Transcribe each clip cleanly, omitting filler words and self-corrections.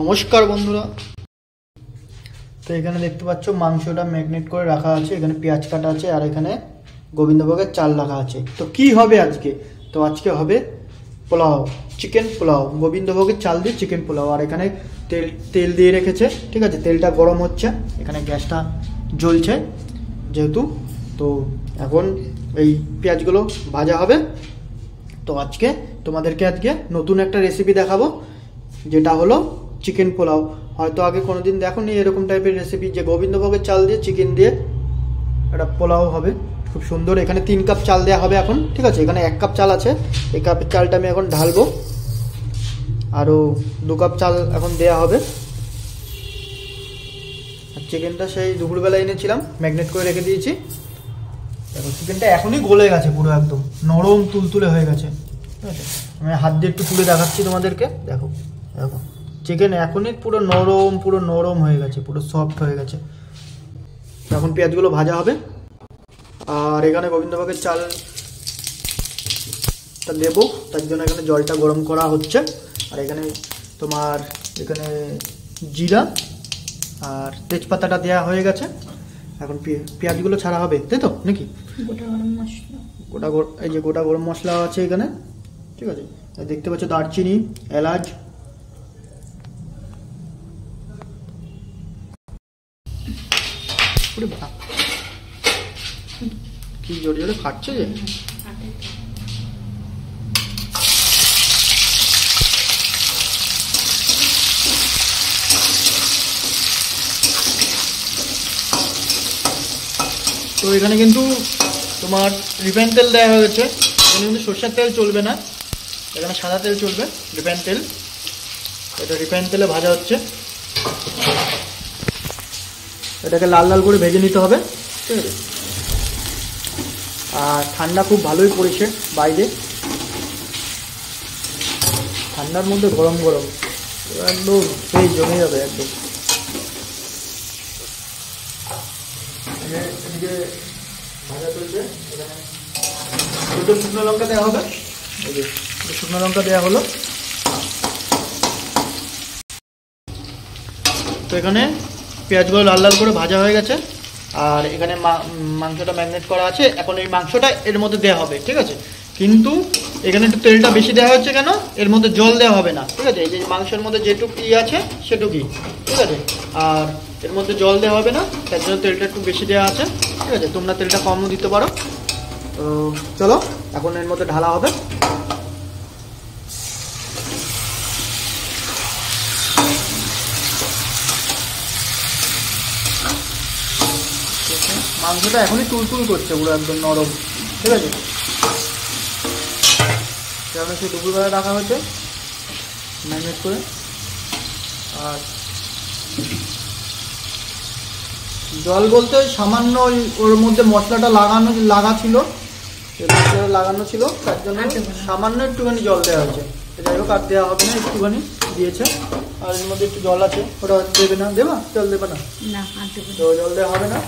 নমস্কার বন্ধুরা। তো এখানে দেখতে পাচ্ছ মাংসটা ম্যারিনেট করে রাখা আছে, এখানে পেঁয়াজ কাটা আছে আর এখানে গোবিন্দভোগের চাল রাখা আছে। তো কি হবে আজকে? তো আজকে হবে পোলাও, চিকেন পোলাও, গোবিন্দভোগের চাল দিয়ে চিকেন পোলাও। আর এখানে তেল দিয়ে রেখেছে, ঠিক আছে, তেলটা গরম হচ্ছে, এখানে গ্যাসটা জ্বলছে যেহেতু। তো এখন এই পেঁয়াজগুলো ভাজা হবে। তো আজকে তোমাদেরকে নতুন একটা রেসিপি দেখাবো, যেটা হলো চিকেন পোলাও। হয়তো আগে কোনোদিন দেখোনি এরকম টাইপের রেসিপি, যে গোবিন্দভোগের চাল দিয়ে চিকেন দিয়ে একটা পোলাও হবে, খুব সুন্দর। এখানে 3 কাপ চাল দেওয়া হবে এখন, ঠিক আছে। এখানে 1 কাপ চাল আছে, এই কাপের চালটা আমি এখন ঢালবো। আরও 2 কাপ চাল এখন দেওয়া হবে। আর চিকেনটা সেই দুপুরবেলা এনেছিলাম, ম্যারিনেট করে রেখে দিয়েছি। দেখো চিকেনটা এখনই গলে গেছে, পুরো একদম নরম তুলতুলে হয়ে গেছে, ঠিক আছে। আমি হাত দিয়ে একটু তুলে দেখাচ্ছি তোমাদেরকে। দেখো দেখো চিকেন এখনই পুরো নরম হয়ে গেছে, পুরো সফট হয়ে গেছে। এখন পেঁয়াজগুলো ভাজা হবে। আর এখানে গোবিন্দভোগের চালটা দেবো, তার জন্য এখানে জলটা গরম করা হচ্ছে। আর এখানে তোমার এখানে জিরা আর তেজপাতাটা দেওয়া হয়ে গেছে। এখন পেঁয়াজগুলো ছাড়া হবে, তাই তো নাকি? এই যে গোটা গরম মশলা আছে এখানে, ঠিক আছে। দেখতে পাচ্ছ দারচিনি, এলাচ, কি জোরে জোরে ফাটছে যে। তো এখানে কিন্তু তোমার রিফাইন তেল দেওয়া হয়েছে, এখানে কিন্তু সরষের তেল চলবে না, এখানে সাদা তেল চলবে, রিফাইন তেল। এটা রিফাইন তেলে ভাজা হচ্ছে, এটাকে লাল লাল করে ভেজে নিতে হবে, ঠিক আছে। আর ঠান্ডা খুব ভালোই পড়েছে বাইরে, ঠান্ডার মধ্যে গরম গরম একদম সেই জমে যাবে একদম। এদিকে ভাজা চলছে, এখানে দুটো শুকনো লঙ্কা দেওয়া হবে, এই যে শুকনো লঙ্কা দেওয়া হলো। তো এখানে পেঁয়াজগুলো লাল লাল করে ভাজা হয়ে গেছে। আর এখানে মাংসটা ম্যারিনেট করা আছে, এখন এই মাংসটা এর মধ্যে দেওয়া হবে, ঠিক আছে। কিন্তু এখানে একটু তেলটা বেশি দেওয়া হচ্ছে কেন, এর মধ্যে জল দেওয়া হবে না, ঠিক আছে। এই যে মাংসের মধ্যে যেটুকু আছে সেটুকুই, ঠিক আছে। আর এর মধ্যে জল দেওয়া হবে না, তার জন্য তেলটা একটু বেশি দেওয়া আছে, ঠিক আছে। তোমরা তেলটা কমও দিতে পারো। তো চলো এখন এর মধ্যে ঢালা হবে। মাংসটা এখনই তুলতুল করছে, পুরো একদম নরম, ঠিক আছে। কারণ সেই দুপুরবেলা রাখা হয়েছে ম্যারিনেট করে। আর জল বলতে সামান্য ওর মধ্যে মশলাটা লাগা ছিল, লাগানো ছিল, তার জন্য সামান্য একটুখানি জল দেওয়া হয়েছে। যাই হোক আর দেওয়া হবে না, একটুখানি দিয়েছে। আর এর মধ্যে একটু জল আছে, ওটা দেবে না, দেবা জল দেবে না, তো জল দেওয়া হবে না।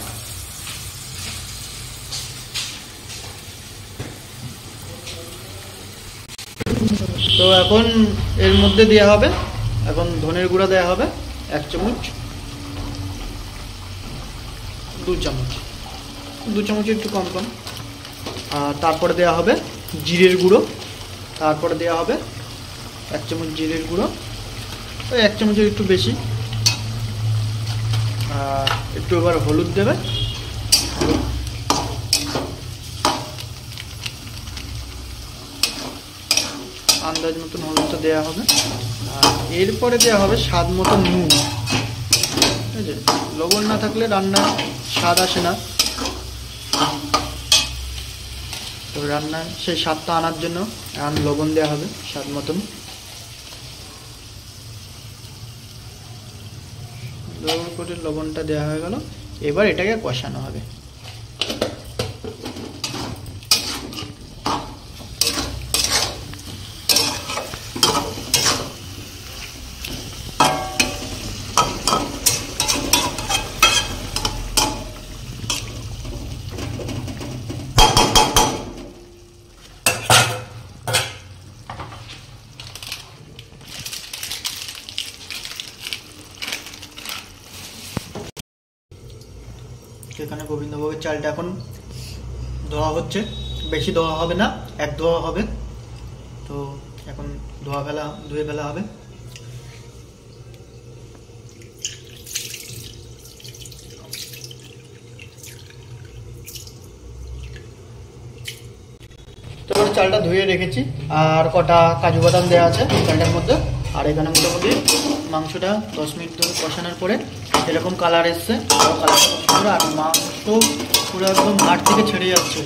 তো এখন এর মধ্যে দেওয়া হবে, এখন ধনের গুঁড়া দেওয়া হবে 1 চামচ, 2 চামচ, 2 চামচ একটু কম কম। আর তারপরে দেওয়া হবে জিরের গুঁড়ো, তারপরে দেওয়া হবে 1 চামচ জিরের গুঁড়ো, ওই 1 চামচের একটু বেশি। আর একটু এবার হলুদ দেবে, আন্দাজ মতন হলুদটা দেওয়া হবে। আর এরপরে দেওয়া হবে স্বাদ মতো নুন, ঠিক আছে। লবণ না থাকলে রান্না স্বাদ আসে না, তো রান্নার সেই স্বাদটা আনার জন্য এখন লবণ দেওয়া হবে স্বাদ মতন। লবণ করে লবণটা দেওয়া হয়ে গেল, এবার এটাকে কষানো হবে। এখানে গোবিন্দভোগের চালটা এখন ধোয়া হচ্ছে, বেশি ধোয়া হবে না, এক ধোয়া হবে। তো এখন ধুয়ে ফেলা হবে। তো চালটা ধুয়ে রেখেছি, আর কটা কাজু বাদাম দেওয়া আছে চালটার মধ্যে। আর এখানে মোটামুটি মাংসটা 10 মিনিট ধরে কষানোর পরে এরকম কালার এসছে, আর মাংস পুরো একদম হাড় থেকে ছেড়ে যাচ্ছে।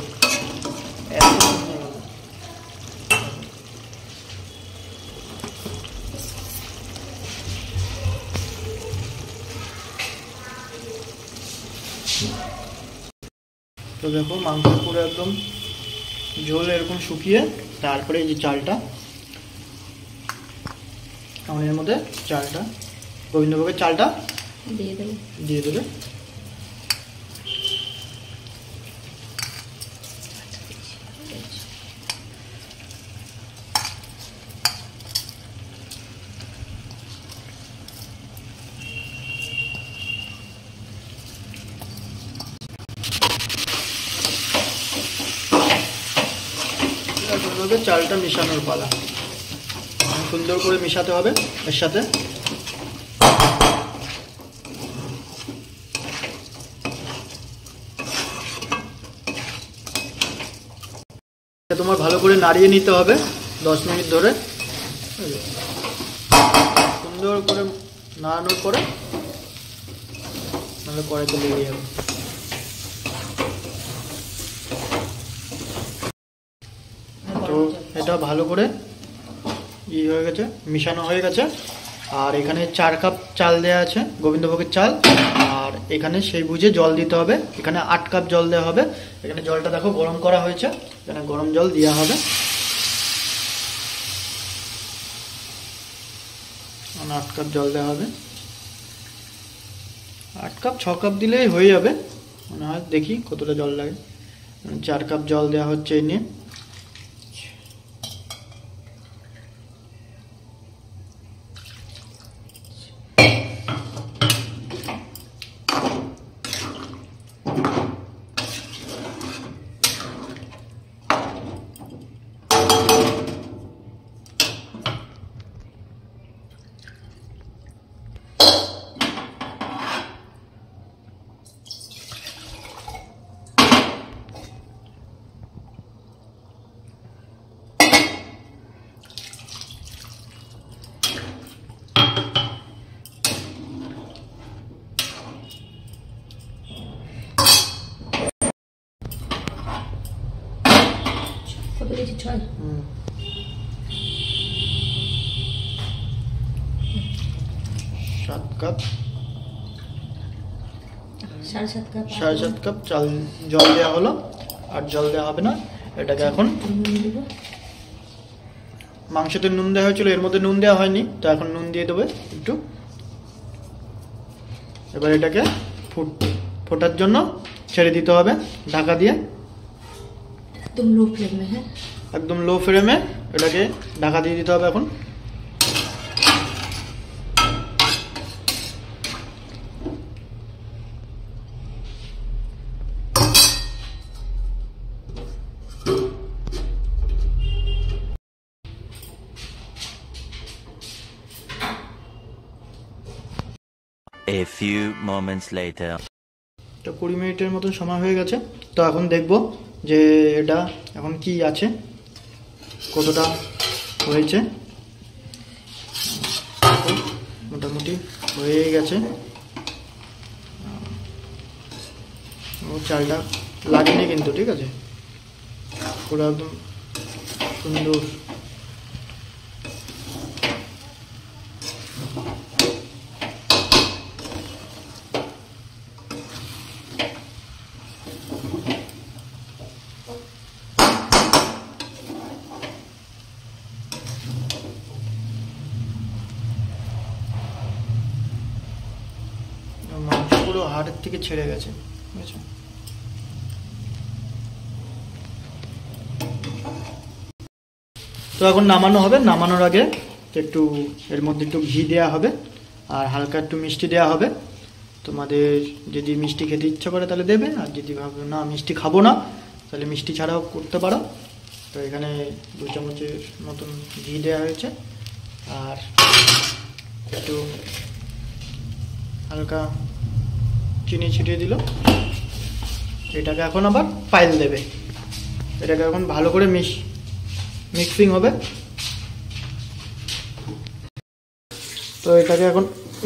তো দেখো মাংস পুরো একদম ঝোল এরকম শুকিয়ে, তারপরে এই যে চালটা এর মধ্যে চালটা গোবিন্দভোগের চালটা দিয়ে দেবে। চালটা মিশানোর পালা, সুন্দর করে মিশাতে হবে এর সাথে। তোমার ভালো করে নাড়িয়ে নিতে হবে 10 মিনিট ধরে। সুন্দর করে নাড়ানোর পরে নাহলে কড়াইতে লেগে যাবে। তো এটা ভালো করে হয়ে গেছে, মিশানো হয়ে গেছে। আর এখানে 4 কাপ চাল দেওয়া আছে, গোবিন্দভোগের চাল। আর এখানে সেই বুঝে জল দিতে হবে, এখানে 8 কাপ জল দেওয়া হবে। এখানে জলটা দেখো গরম করা হয়েছে, এখানে গরম জল দেওয়া হবে। 8 কাপ জল দেওয়া হবে, 8 কাপ 6 কাপ দিলেই হয়ে যাবে মনে হয়। দেখি কতটা জল লাগে। 4 কাপ জল দেওয়া হচ্ছে এই নিয়ে। কত দিয়েছি? 6। 7 কাপ, 7.5 কাপ, 7.5 কাপ চাল জল দেওয়া হলো। আর জল দেওয়া হবে না, এটাকে এখন মাংসতে নুন দেওয়া হয়েছিল, এর মধ্যে নুন দেওয়া হয়নি, তো এখন নুন দিয়ে দেবে একটু। এবার এটাকে ফোটার জন্য ছেড়ে দিতে হবে ঢাকা দিয়ে, একদম লো ফ্লেমে। হ্যাঁ, একদম লো ফ্লেমে এটাকে ঢাকা দিয়ে দিতে হবে এখন। A few moments later. তো 20 মিনিটের মতন সময় হয়ে গেছে। তো এখন দেখব যে এটা এখন কি আছে, কতটা হয়েছে। মোটামুটি হয়ে গেছে। ও চালটা লাগেনি কিন্তু, ঠিক আছে, পুরো একদম সুন্দর। মাংস পুরো হাড়ের থেকে ছেড়ে গেছে, বুঝেছো? তো এখন নামানো হবে। নামানোর আগে একটু এর মধ্যে একটু ঘি দেওয়া হবে আর হালকা একটু মিষ্টি দেওয়া হবে। তোমাদের যদি মিষ্টি খেতে ইচ্ছা করে তাহলে দেবে, আর যদি ভাবো না মিষ্টি খাবো না তাহলে মিষ্টি ছাড়াও করতে পারো। তো এখানে 2 চামচের মতন ঘি দেওয়া হয়েছে, আর একটু হালকা চিনি ছিটিয়ে দিল। এটাকে এখন আবার পাইল দেবে, এটাকে এখন ভালো করে মিক্সিং হবে। তো এটাকে এখন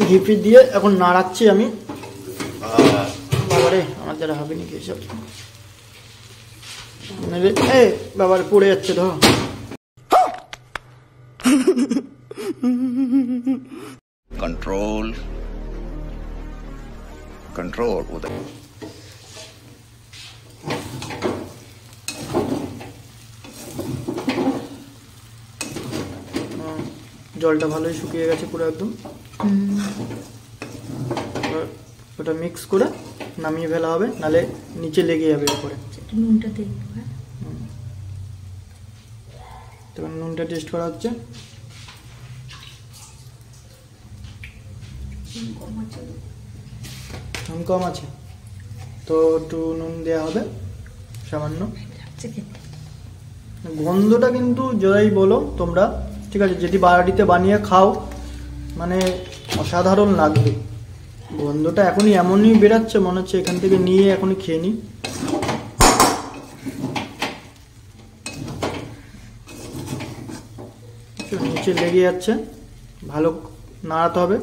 ঘি ফি দিয়ে এখন নাড়াচ্ছি আমি। বাবারে আমার দ্বারা হবে নাকি এসব, বাবার পড়ে যাচ্ছে ধরো। कंट्रोल कंट्रोल उधर জলটা ভালোই শুকিয়ে গেছে পুরো একদম। ওটা মিক্স করে নামিয়ে ফেলা হবে, নালে নিচে লেগে যাবে উপরে। নুনটা দেখবো। হ্যাঁ, তখন নুনটা টেস্ট করা হচ্ছে। নুন কম আছে তো একটু নুন দেওয়া হবে সামান্য। গন্ধটা কিন্তু যাই বলো তোমরা, ঠিক আছে, যদি বাড়িতে বানিয়ে খাও মানে অসাধারণ লাগবে। গন্ধটা এখনই এমনই বেরাচ্ছে, মনে হচ্ছে এখান থেকে নিয়ে এখনই খেয়ে নিই। নিচে লেগে যাচ্ছে, ভালো নাড়াতে হবে।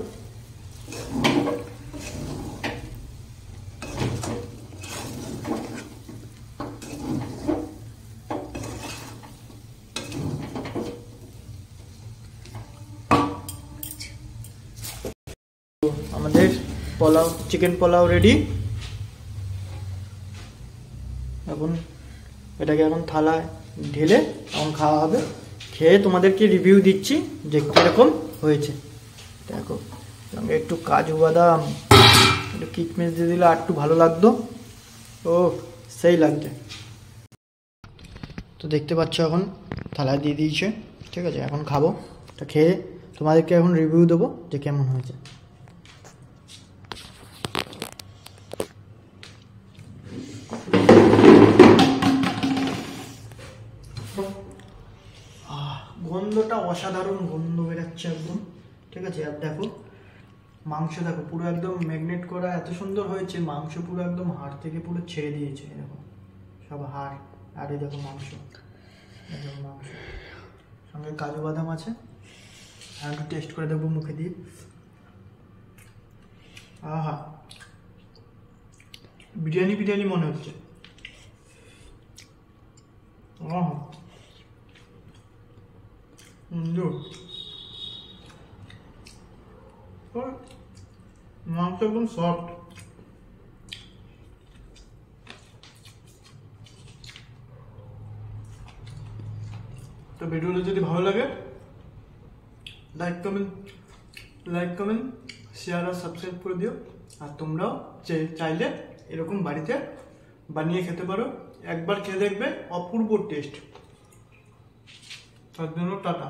আমাদের পোলাও, চিকেন পোলাও রেডি। এখন এটাকে এখন থালায় ঢেলে এখন খাওয়া হবে। খেয়ে তোমাদেরকে রিভিউ দিচ্ছি যে কিরকম হয়েছে। দেখো সঙ্গে একটু কাজু বাদাম, একটু কিচমিচ দিয়ে দিলে আর একটু ভালো লাগতো। ও সেই লাগছে। তো দেখতে পাচ্ছ এখন থালায় দিয়ে দিয়েছে, ঠিক আছে, এখন খাবো। এটা খেয়ে তোমাদেরকে এখন রিভিউ দেবো যে কেমন হয়েছে। গন্ধটা অসাধারণ গন্ধ বেরাচ্ছে একদম, ঠিক আছে। আর দেখো মাংস, দেখো পুরো একদম ম্যাগনেট করা, এত সুন্দর হয়েছে। মাংস পুরো একদম হাড় থেকে পুরো ছেড়ে দিয়েছে, দেখো সব হাড়। আর এই দেখো মাংস, মাংস সঙ্গে কাজু বাদাম আছে। আর একটু টেস্ট করে দেখবো মুখে দিয়ে। আহা, বিরিয়ানি বিরিয়ানি মনে হচ্ছে। আহা, মাংস একদম সফট। তো ভিডিওটা যদি ভালো লাগে লাইক কমেন্ট শেয়ার আর সাবস্ক্রাইব করে দিও। আর তোমরাও চাইলে এরকম বাড়িতে বানিয়ে খেতে পারো। একবার খেয়ে দেখবে, অপূর্ব টেস্ট। তার জন্য টাটা।